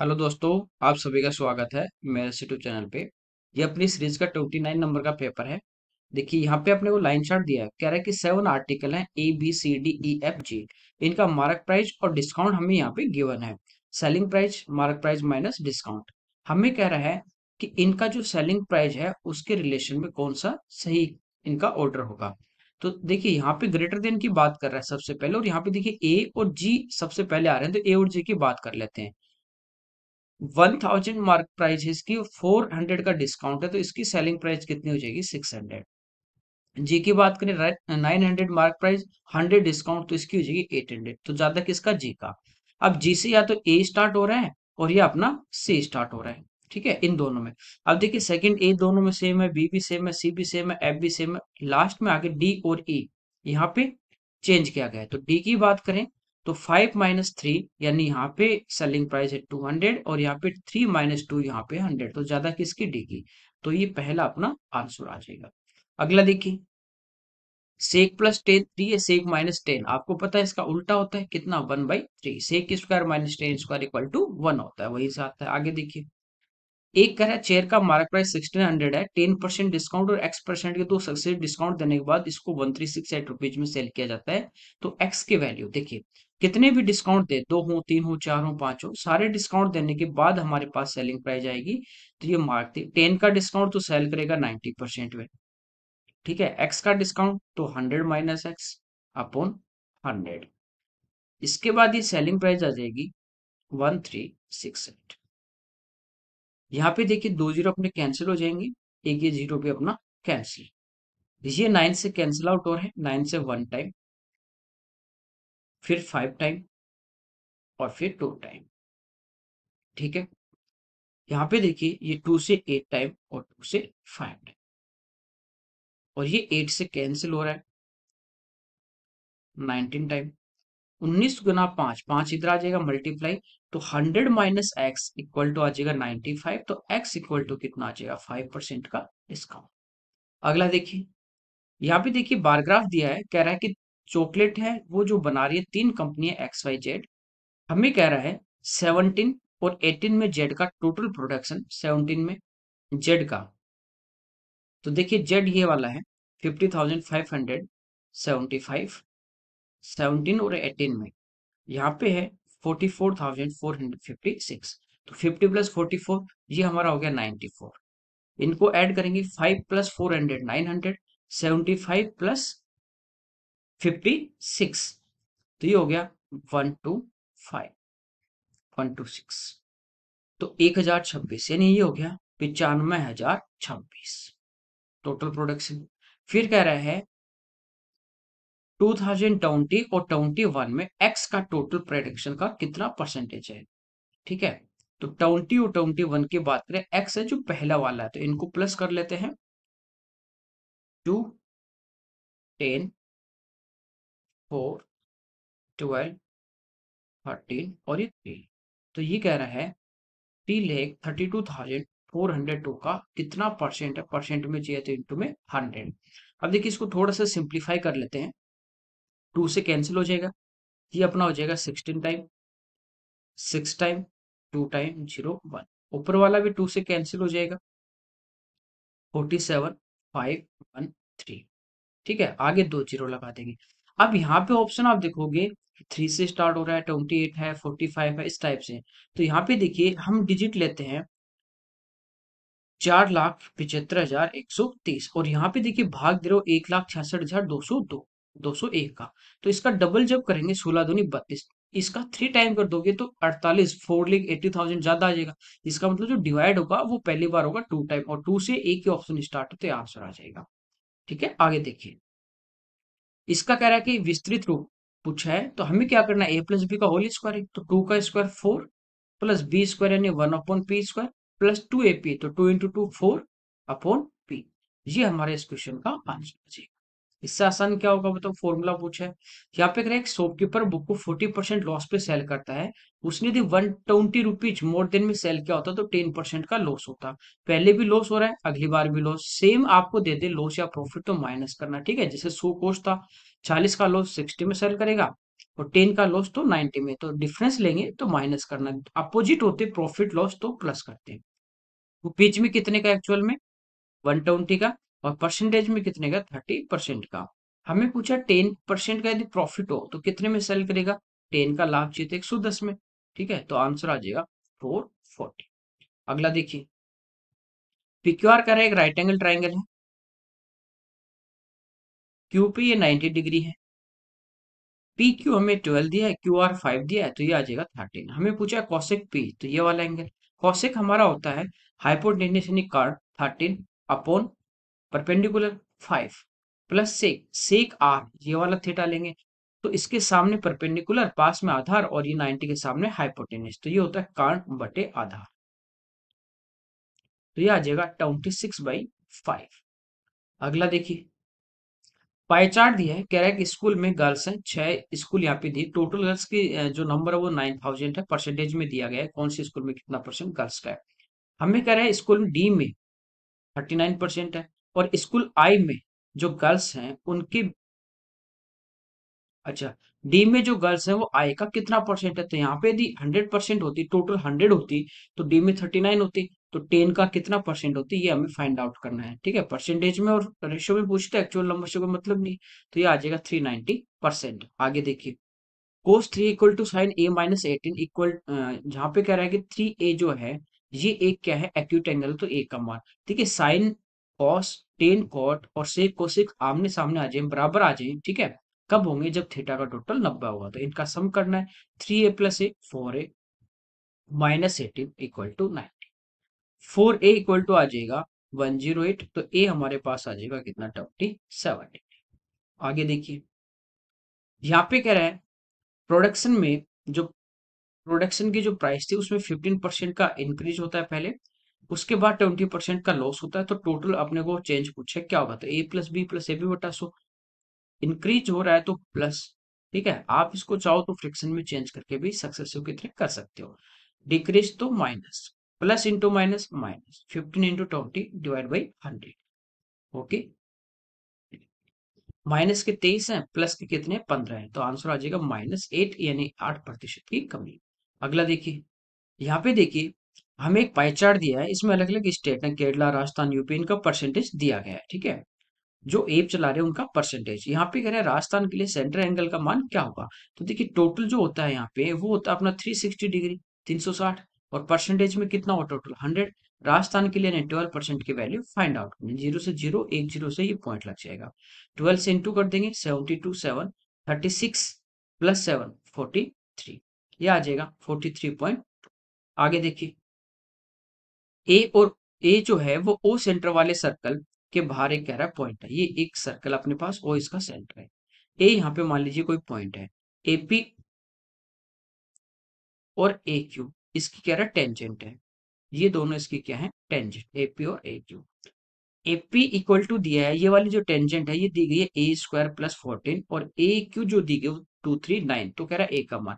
Hello दोस्तों, आप सभी का स्वागत है मेरे यूट्यूब चैनल पे। ये अपनी सीरीज का 29 नंबर का पेपर है। देखिए यहाँ पे अपने को लाइन चार्ट दिया है। कह रहा है कि 7 आर्टिकल हैं ABCDEFG। इनका मार्क प्राइस और डिस्काउंट हमें यहाँ पे गिवन है। Selling price, mark price minus discount. हमें कह रहा है कि इनका जो सेलिंग प्राइस है उसके रिलेशन में कौन सा सही इनका ऑर्डर होगा। तो देखिए यहाँ पे ग्रेटर देन की बात कर रहा है सबसे पहले, और यहाँ पे देखिए ए और जी सबसे पहले आ रहे हैं, तो ए और जी की बात कर लेते हैं। 1000 मार्क प्राइस है इसकी, 400 का डिस्काउंट है, तो इसकी सेलिंग प्राइस कितनी हो जाएगी? 600। जी की बात करें, 900 मार्क प्राइस, 100 डिस्काउंट, तो इसकी हो जाएगी 800। तो ज्यादा किसका? जी का। अब जी से या तो ए स्टार्ट हो रहा है और या अपना सी स्टार्ट हो रहा है। ठीक है, इन दोनों में। अब देखिए सेकंड ए दोनों में सेम है, बी भी सेम है, सी भी सेम है, एफ भी सेम है। लास्ट में आगे डी और ई यहाँ पे चेंज किया गया है। तो डी की बात करें तो 5 - 3, यानी यहाँ पे सेलिंग प्राइस है 200 और यहाँ पे 3 - 2, यहाँ पे 100। तो ज्यादा किसकी? डी की। तो ये पहला अपना आंसर आ जाएगा। अगला देखिए, सेक प्लस 10 3 है, सेक माइनस 10 आपको पता है इसका उल्टा होता है कितना? 1/3। Sec square minus 10 square equal to 1 होता है, वही से आता है। आगे देखिए, एक कह रहा है चेयर का मार्क प्राइस 1600 है, 10% डिस्काउंट और x% के दो सक्सेसिव डिस्काउंट देने के बाद इसको 1368 रुपीज में सेल किया जाता है। तो x की वैल्यू देखिए, कितने भी डिस्काउंट दे, 2 हो, 3 हो, 4 हो, 5 हो, सारे डिस्काउंट देने के बाद हमारे पास सेलिंग प्राइस आएगी। तो ये मार्क थी 10 का डिस्काउंट तो सेल करेगा 90% में। ठीक है, x का डिस्काउंट तो 100 माइनस एक्स अपॉन 100। इसके बाद ये सेलिंग प्राइस आ जाएगी 1368। यहाँ पे देखिए दो जीरो अपने कैंसिल हो जाएंगे, एक ये जीरो भी अपना कैंसिल। ये 9 से कैंसिल आउट हो रहा है, 9 से 1 टाइम, फिर 5 टाइम और फिर 2 टाइम। ठीक है, यहाँ पे देखिए ये 2 से 8 टाइम और 2 से 5 टाइम, और ये 8 से कैंसिल हो रहा है 19 टाइम। 19 गुना 5, 5 इधर आ जाएगा मल्टीप्लाई, तो 100 माइनस एक्स इक्वल टू आ जाएगा 95। तो एक्स इक्वल टू कितना आ जाएगा? 5% का डिस्काउंट। अगला देखिए, यहाँ पे देखिए बार ग्राफ दिया है। कह रहा है कि चॉकलेट है वो जो बना रही है तीन कंपनियां XYZ। हमें कह रहा है 17 और 18 में जेड का टोटल प्रोडक्शन, 17 में जेड का, तो देखिए जेड ये वाला है 50,575, 17 और 18 में यहाँ पे है 44,456। तो 50 प्लस 44, ये हमारा हो गया 94। इनको ऐड करेंगे, 5 प्लस 400 900, 75 प्लस 56, तो ये हो गया 125 तो 1026, यानी ये हो गया 95,026 टोटल प्रोडक्शन। फिर कह रहा है 2020 और 21 में एक्स का टोटल प्रोडक्शन का कितना परसेंटेज है। ठीक है, तो 20 और 21 की बात करें, एक्स है जो पहला वाला है, तो इनको प्लस कर लेते हैं। 2 10 4 12 13 और ये 3। तो ये कह रहा है 3,32,402 का कितना परसेंट है? परसेंट में चाहिए तो इंटू में 100। अब देखिए इसको थोड़ा सा सिंप्लीफाई कर लेते हैं। 2 से कैंसिल हो जाएगा, ये अपना हो जाएगा 16 टाइम, 6 टाइम, 2 टाइम, 0 1। ऊपर वाला भी 2 से कैंसिल हो जाएगा, 47,513। ठीक है, आगे दो जीरो लगा देंगे। अब यहाँ पे ऑप्शन आप देखोगे 3 से स्टार्ट हो रहा है, 28 है, 45 है, इस टाइप से। तो यहाँ पे देखिए हम डिजिट लेते हैं 4,75,130, और यहाँ पे देखिए भाग दे रहे हो 1,66,202, 201 का। तो इसका डबल जब करेंगे 16 दूनी 32, इसका 3 टाइम कर दोगे तो 48, 4,80,000 ज्यादा आ जाएगा। इसका मतलब जो डिवाइड होगा वो पहली बार होगा 2 टाइम, और 2 से एक ही ऑप्शन स्टार्ट होते आंसर आ जाएगा। ठीक है, आगे देखिए, इसका कह रहा है कि विस्तृत रूप पूछा है, तो हमें क्या करना है? a प्लस बी का होल स्क्वायर है, तो 2 का स्क्वायर 4 प्लस बी स्क्वायर यानी 1/p स्क्वायर प्लस 2ab, तो 2 इंटू 2 4/p। ये हमारे इस क्वेश्चन का आंसर है जी। इससे आसान क्या होगा बताओ? फॉर्मूला पूछा है। यहाँ पे एक शॉपकीपर बुक को 40% लॉस पे सेल करता है। उसने यदि 120 रुपीज मोर देन में सेल किया होता तो 10% का लॉस होता। पहले भी लॉस हो रहा है, अगली बार भी लॉस, सेम आपको दे दे लॉस या प्रॉफिट तो माइनस करना। ठीक है, जैसे 100 कॉस्ट था, 40 का लॉस 60 में सेल करेगा, और 10 का लॉस तो 90 में, तो डिफरेंस लेंगे तो माइनस करना, अपोजिट होते प्रॉफिट लॉस तो प्लस करते हैं। वो पेज में कितने का एक्चुअल में 120 का, और परसेंटेज में कितने का 30% का। हमें पूछा 10% का यदि प्रॉफिट हो तो कितने में सेल करेगा, 10 का लाभ चाहिए तो 110 में। ठीक है, तो आंसर आ जाएगा 440। अगला देखिए, PQR का एक राइट एंगल ट्राइंगल है, क्यू पे ये 90 डिग्री है, पी क्यू हमें 12 दिया है, क्यू आर 5 दिया है, तो ये आ जाएगा 13। हमें पूछा है कॉसेक पी, तो ये वाला एंगल कॉसेक हमारा होता है हाइपोटेन्यूस यानी कार्ड 13 upon perpendicular 5 plus sec sec r, ये वाला थीटा लेंगे, तो इसके सामने परपेंडिकुलर पास में आधार और ये 90 के सामने हाइपोटेन्यूस, तो ये होता है कार्ड बटे आधार, तो ये आ जाएगा 26/5। अगला देखिए, पाई चार्ट दिया है, कह रहा है कि स्कूल में गर्ल्स हैं 6, स्कूल यहाँ पे दी, टोटल गर्ल्स की जो नंबर है वो 9000 है, परसेंटेज में दिया गया है कौन सी स्कूल में कितना परसेंट गर्ल्स का है। हमें कह रहा है स्कूल डी में 39% है, और स्कूल आई में जो गर्ल्स हैं उनकी, अच्छा, डी में जो गर्ल्स हैं वो आई का कितना परसेंट है, तो यहाँ पे यदि 100% होती, टोटल 100 होती, तो डी में 39 होती, तो 10 का कितना परसेंट होती, ये हमें फाइंड आउट करना है। ठीक है, परसेंटेज में और रेशियो में पूछते हैं, एक्चुअल नंबर से कोई मतलब नहीं, तो ये आ जाएगा 390%। आगे देखिए, cos 3 equal to sine A minus 18 equal, जहां पे कह रहा है कि 3a जो है ये एक क्या है एक्यूट एंगल, तो ए का मान, ठीक है, साइन कॉस टेन कॉट और सेक कोसेक आमने सामने आ जाए, बराबर आ जाए, ठीक है, कब होंगे, जब थीटा का टोटल 90 होगा, तो इनका सम करना है, 3a plus A 4a minus 18 equal to 9, 4a equal to आ जाएगा 108, तो a हमारे पास आ जाएगा कितना 27। आगे देखिए, यहाँ पे कह रहा है प्रोडक्शन में जो प्रोडक्शन की जो प्राइस थी उसमें 15% का इंक्रीज होता है पहले, उसके बाद 20% का लॉस होता है, तो टोटल अपने को चेंज पूछे क्या होगा, तो A plus B plus A B बटा 100, इंक्रीज हो रहा है तो प्लस, ठीक है, आप इसको चाहो तो फ्रिक्शन में चेंज करके भी सक्सेसिव की तरह कर सकते हो, डिक्रीज तो minus, plus into minus minus, 15 into 20 divide by 100, okay, minus के 23 हैं, प्लस के कितने 15 हैं, तो आंसर आ जाएगा -8, यानी 8% की कमी। अगला देखिए, यहाँ पे देखिए हमें एक पाई चार्ट दिया है, इसमें अलग अलग स्टेट है, केरला राजस्थान यूपी, इनका परसेंटेज दिया गया है, ठीक है, जो एप चला रहे हैं उनका परसेंटेज। यहाँ पे कह रहे हैं राजस्थान के लिए सेंटर एंगल का मान क्या होगा, तो देखिए टोटल जो होता है यहाँ पे वो होता है अपना 360 डिग्री 360, और परसेंटेज में कितना हो टोटल 100, राजस्थान के लिए 12% की वैल्यू फाइंड आउट करनी, 0 से 0 एक 0 से ये पॉइंट लग जाएगा, 12 से इंटू कर देंगे 72 7 36 प्लस 7 43, ये आ जाएगा 43 आगे देखिए, ए और ए जो है वो ओ सेंटर वाले सर्कल के बाहर एक कह रहा है पॉइंट है, ये एक सर्कल अपने पास ओ इसका सेंटर है, ए यहाँ पे मान लीजिए कोई पॉइंट है, एपी और ए क्यू इसकी कह रहा है टेंजेंट है, ये दोनों इसकी क्या है टेंजेंट, एपी और ए क्यू, एपी इक्वल टू दिया है, ये वाली जो टेंजेंट है ये दी गई है ए स्क्वायर प्लस 14, और ए क्यू जो दी गई 239, तो कह रहा है ए का मान,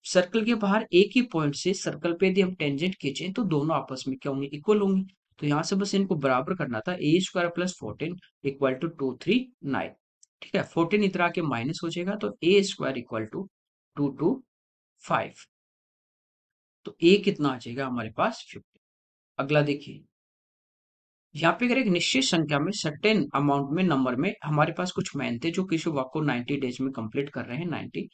सर्कल के बाहर एक ही पॉइंट से सर्कल पे यदि हम टेंजेंट खींचें तो दोनों आपस में क्या होंगे इक्वल होंगे, तो यहां से बस इनको बराबर करना था, ए स्क्वायर प्लस 14 इक्वल टू 239, ठीक है, 14 इधर आके माइनस हो जाएगा, तो ए स्क्वायर इक्वल टू 225, तो ए कितना आ जाएगा हमारे पास 50। अगला देखिए, यहाँ पे अगर एक निश्चित संख्या में सर्टेन अमाउंट में नंबर में हमारे पास कुछ मैन थे जो किसी वर्क को 90 डेज में कंप्लीट कर रहे हैं, 90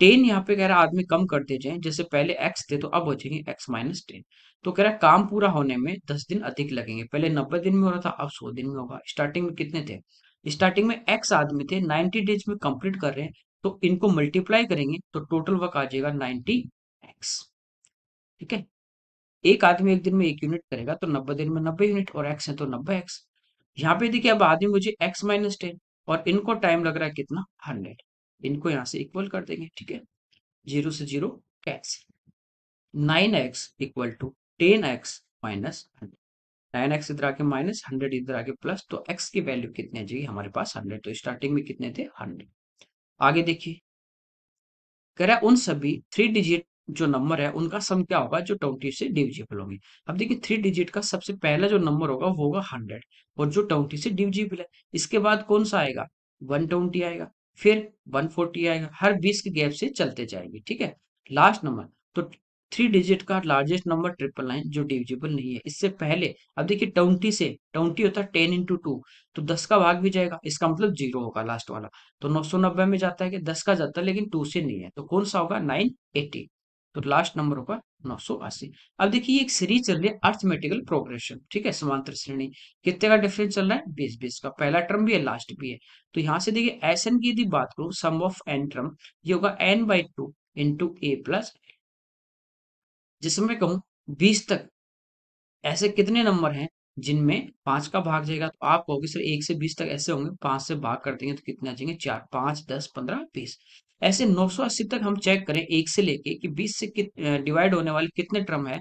10 यहाँ पे कह रहा है आदमी कम करते जाएं, जैसे पहले एक्स थे तो अब हो जाएंगे x-10, तो कह रहा है काम पूरा होने में 10 दिन अधिक लगेंगे, पहले 90 दिन में हो रहा था अब 100 दिन में होगा, स्टार्टिंग में कितने थे, स्टार्टिंग में एक्स आदमी थे 90 डेज में कंप्लीट कर रहे हैं, तो इनको मल्टीप्लाई करेंगे तो टोटल वर्क आ जाएगा 90x, ठीक है, एक आदमी एक दिन में 1 यूनिट करेगा तो 90 दिन में 90 यूनिट, और एक्स है तो 90x, यहाँ पे देखिए अब आदमी मुझे x-10 और इनको टाइम लग रहा है कितना 100, इनको यहाँ से इक्वल कर देंगे, ठीक है, 0 से 0 cancel, 9x equal to 10x minus 100, 9x इधर आके माइनस 100 इधर आके प्लस, तो x की वैल्यू कितनी आ जाएगी हमारे पास 100, तो स्टार्टिंग में कितने थे 100। आगे देखिए, कह रहा है उन सभी 3 डिजिट जो नंबर है उनका सम क्या होगा जो 20 से डिविजिबल होंगे। अब देखिए 3 डिजिट का सबसे पहला जो नंबर होगा वो होगा 100, और जो 20 से डिविजिबल है इसके बाद कौन सा आएगा 120 आएगा, फिर 140 आएगा, हर 20 के गैप से चलते जाएगी, ठीक है। लास्ट नंबर, तो 3 डिजिट का लार्जेस्ट नंबर 999 जो डिविजिबल नहीं है इससे पहले। अब देखिए 20 से, 20 होता है 10 × 2, तो 10 का भाग भी जाएगा, इसका मतलब 0 होगा लास्ट वाला। तो 990 में जाता है कि 10 का जाता है लेकिन 2 से नहीं है, तो कौन सा होगा 980। तो लास्ट नंबर होगा 980। अब देखिए एक सीरीज चल रही है अर्थमेटिकल प्रोग्रेशन, ठीक है, समांतर श्रेणी। कितने का डिफरेंस चल रहा है 20-20 का, पहला टर्म भी है लास्ट भी है। तो यहाँ से देखिए एस एन की यदि बात करूं, सम ऑफ एन टर्म, ये होगा n/2 इंटू ए प्लस, जिसमें मैं कहूँ 20 तक ऐसे कितने नंबर हैं जिनमें 5 का भाग जाएगा, तो आप कहोगे सर 1 से 20 तक ऐसे होंगे, 5 से भाग कर देंगे तो कितने आ जाएंगे 4, 5, 10, 15, 20। ऐसे 980 तक हम चेक करें 1 से लेके कि 20 से डिवाइड होने वाले कितने टर्म है,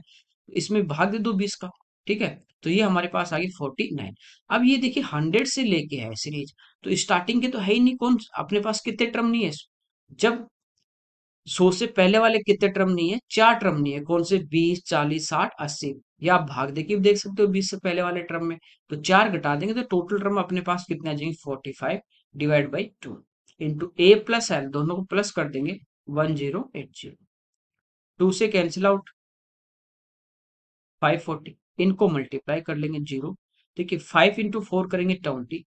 इसमें भाग दे दो 20 का, ठीक है। तो ये हमारे पास आ गई 49। अब ये देखिए 100 से लेके है सीरीज, तो स्टार्टिंग के तो है ही नहीं, कौन अपने पास कितने टर्म नहीं है। जब 100 से पहले वाले कितने टर्म नहीं है, 4 टर्म नहीं है, कौन से 20, 40, 60, 80। या आप भाग देके भी देख सकते हो 20 से पहले वाले टर्म में, तो 4 घटा देंगे तो टोटल टर्म अपने पास कितने आ जाएंगे 45 divide by 2 into A plus L, दोनों को प्लस कर देंगे 1080। 2 से कैंसिल आउट 540, इनको मल्टीप्लाई कर लेंगे 0। देखिए 5 × 4 करेंगे 20,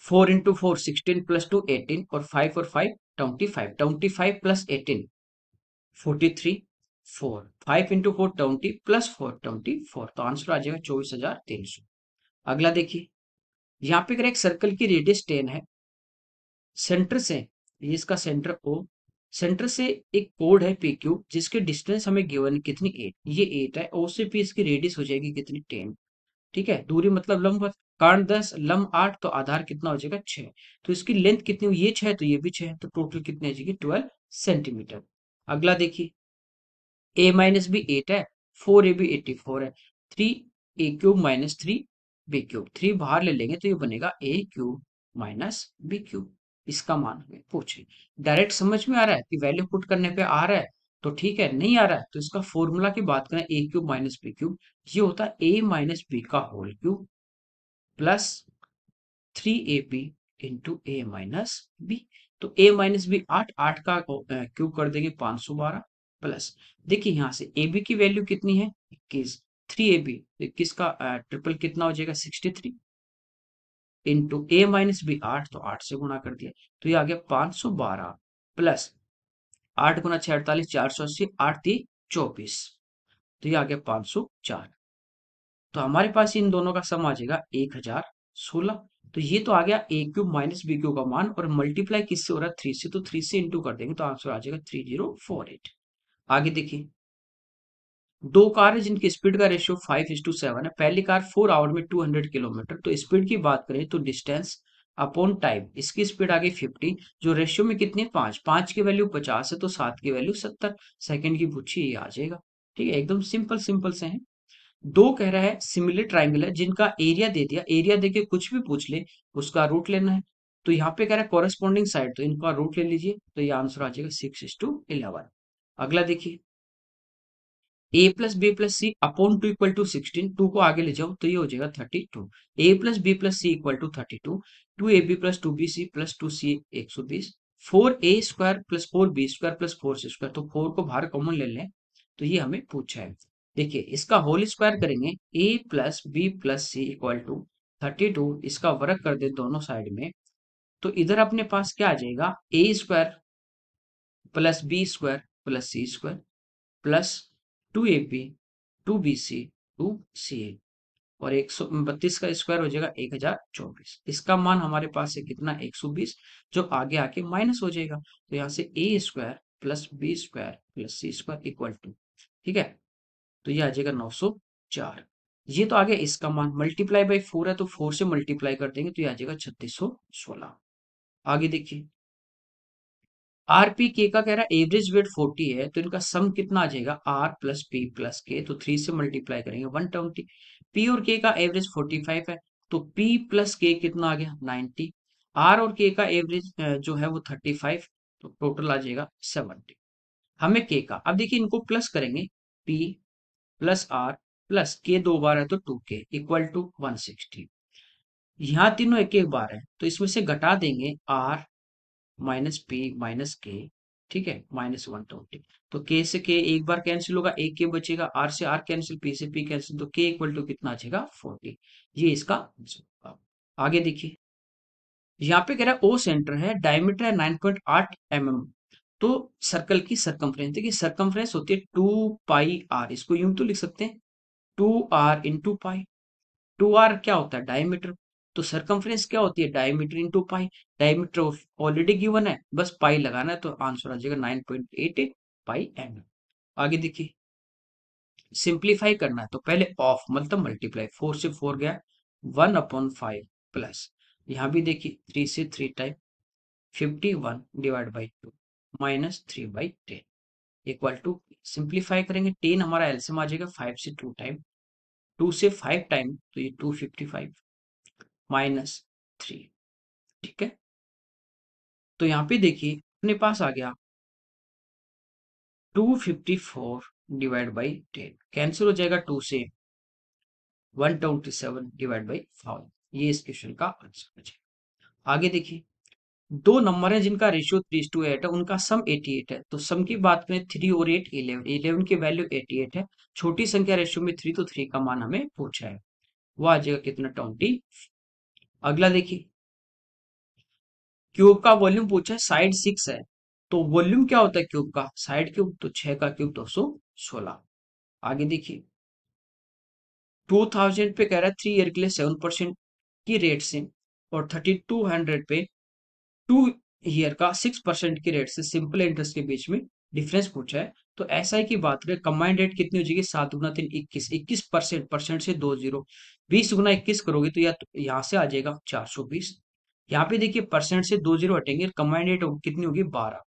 4 × 4 16 प्लस 2 18, और 5 और 5 25, 25 प्लस 18 43, 4, 5 × 4 20 प्लस 4 24, तो आंसर आ जाएगा 24,300। अगला देखिए, यहाँ पे अगर एक सर्कल की रेडियस 10 है, सेंटर से, ये इसका सेंटर ओ, सेंटर से एक कोड है पी क्यू जिसके डिस्टेंस हमें गिवन कितनी 8, ये 8 है, ओ से पी इसकी रेडियस हो जाएगी कितनी 10, ठीक है। दूरी मतलब लंब, कारण 10, लंब 8, तो आधार कितना हो जाएगा 6। तो इसकी लेंथ कितनी हुई, ये 6 तो ये भी 6, तो टोटल कितनी आ जाएगी 12 सेंटीमीटर। अगला देखिए, ए माइनस बी 8 है, 4ab 84 है, 3a³ माइनस 3b³, 3 बाहर ले लेंगे तो ये बनेगा a³ माइनस b³। इसका मान हमें पूछ रही, डायरेक्ट समझ में आ रहा है कि वैल्यू पुट करने पे आ रहा है तो ठीक है, नहीं आ रहा है तो इसका फॉर्मूला की बात करें a³ माइनस b³, ये होता है a माइनस बी का whole cube plus 3ab into A minus B. तो a माइनस बी 8, 8 का क्यूब कर देंगे 512 प्लस, देखिए यहाँ से ab की वैल्यू कितनी है 21, 3ab 21 का ट्रिपल कितना हो जाएगा 63 इंटू ए माइनस बी 8, तो 8 से गुणा कर दिया, तो ये आ गया 512 प्लस 8 गुना 6 48, 480, 8 3 24, तो ये आ गया 504। तो हमारे पास इन दोनों का सम आ जाएगा 1016। तो ये तो आ गया a³ माइनस b³ का मान, और मल्टीप्लाई किससे हो रहा है 3 से, तो 3 से इंटू कर देंगे तो आंसर आ जाएगा 3048। आगे देखिए, दो कार है जिनकी स्पीड का रेशियो 5:7 है, पहली कार 4 आवर में 200 किलोमीटर, तो स्पीड की बात करें तो डिस्टेंस अपॉन टाइम, इसकी स्पीड आ गई 50, जो रेशियो में कितनी है 5, 5 की वैल्यू 50 है तो 7 की वैल्यू 70 सेकंड की पूछी, ये आ जाएगा, ठीक है, एकदम सिंपल सिंपल से है। दो कह रहा है सिमिलर ट्राइंगल है जिनका एरिया दे दिया, एरिया देके कुछ भी पूछ ले उसका रूट लेना है, तो यहाँ पे कह रहा है कॉरेस्पॉन्डिंग साइड, तो इनका रूट ले लीजिए, तो ये आंसर आ जाएगा 6:11। अगला देखिए, a plus B plus c upon 2 equal to 16, 2 को आगे ले जाओ तो ये हो जाएगा 32, a plus B plus c equal to 32, 2ab plus 2bc plus 2c 120, 4a² plus 4b² plus 4c², तो 4 को बाहर कॉमन ले लें तो ये हमें पूछा है। देखिए इसका होल स्क्वायर करेंगे, a plus B plus c equal to 32, इसका वर्ग कर दे दोनों साइड में, तो इधर अपने पास क्या आ जाएगा a² plus b² plus c² plus 2ab 2bc 2ca, और 132 का स्क्वायर हो जाएगा 1024, इसका मान हमारे पास है कितना 120, जो आगे आके माइनस हो जाएगा, तो यहाँ से a² plus b² plus c² equal to, ठीक है, तो ये आ जाएगा 904। ये तो आ गया इसका मान, मल्टीप्लाई बाई 4 है तो 4 से मल्टीप्लाई कर देंगे तो ये आ जाएगा 3616। आगे देखिए, आरपी के का कह रहा है एवरेज वेट 40 है, तो इनका सम कितना आ जाएगा आर प्लस पी प्लस के, तो 3 से मल्टीप्लाई करेंगे 120। पी और के का एवरेज 45 है, तो पी प्लस के कितना आ गया 90। आर और के का एवरेज जो है वो 35, तो टोटल आ जाएगा 70। हमें के का, अब देखिए इनको प्लस करेंगे, पी प्लस आर प्लस के 2 बार है तो 2k इक्वल टू 160। यहाँ तीनों एक एक बार है तो इसमें से घटा देंगे आर माइनस पी माइनस के, ठीक है, -120। तो के से के एक बार कैंसिल होगा, एक के बचेगा, आर से आर कैंसिल, पी से पी कैंसिल, तो के इक्वल टू कितना आ जाएगा 40। ये इसका आंसर होगा। आगे देखिए, यहाँ पे कह रहा है ओ सेंटर है, डायमीटर है 9.8 mm। तो सर्कल की सरकमफ्रेंस, देखिए सरकमफ्रेंस होती है 2 पाई आर, इसको यूं तो लिख सकते हैं 2r × पाई। 2r क्या होता है, डायमीटर। तो सरकमफ्रेंस क्या होती है, diameter into pi. Diameter already given है, बस पाई लगाना है, तो आंसर आ जाएगा 9.8 पाई mm। आगे देखिए, सिंप्लीफाई करना है तो पहले ऑफ मतलब मल्टीप्लाई, 4 से 4 गया, 1/5 प्लस, यहाँ भी देखिए 3 से 3 टाइम, 51/2 -3/10 इक्वल टू, सिंप्लीफाई करेंगे 10 हमारा एलसीएम आ जाएगा, 5 से 2 टाइम, 2 से 5 टाइम, तो ये 255 -3, ठीक है। तो यहाँ पे देखिए अपने पास आ गया 254/10, कैंसिल हो जाएगा 2 से, 127/5। ये इस क्वेश्चन का आंसर है। आगे देखिए, दो नंबर है जिनका रेशियो 3:8 है, उनका सम 88 है। तो सम की बात करें, 3 और 8 11, 11 की वैल्यू 88 है। छोटी संख्या रेशियो में 3, तो 3 का मान हमें पूछा है, वो आ जाएगा कितना 20। अगला देखिए, क्यूब का वॉल्यूम पूछा है, साइड 6 है। तो वॉल्यूम क्या होता है क्यूब का, साइड क्यूब, तो 6 का क्यूब 216। आगे देखिए, 2000 पे कह रहा है 3 ईयर के लिए 7% की रेट से, और 3200 पे 2 ईयर का 6% की रेट से सिंपल इंटरेस्ट के बीच में डिफरेंस पूछा है। तो एसआई की बात करें, कंबाइंड रेट कितनी हो जाएगी, 7 × 3 21, 21%, परसेंट से 20, 20 × 21 करोगे तो यहाँ से आ जाएगा 420। यहाँ पे देखिए परसेंट से 20 हटेंगे, कंबाइंड रेट कितनी होगी 12,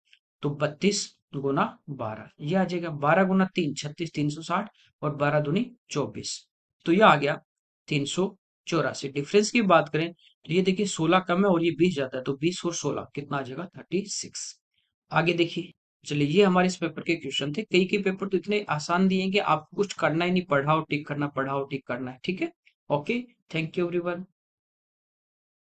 तो 32 × 12 ये आ जाएगा, 12 × 3 36, 360, और 12 दूनी 24, तो ये आ गया 384। डिफरेंस की बात करें तो ये देखिए 16 कम है और ये 20 जाता है, तो 20 और 16 कितना आ जाएगा 36। आगे देखिए, चलिए ये हमारे इस पेपर के क्वेश्चन थे। कई कई पेपर तो इतने आसान दिए हैं कि आपको कुछ करना ही नहीं, पढ़ाओ टिक करना, पढ़ाओ टिक करना है, ठीक है। Okay, thank you everyone.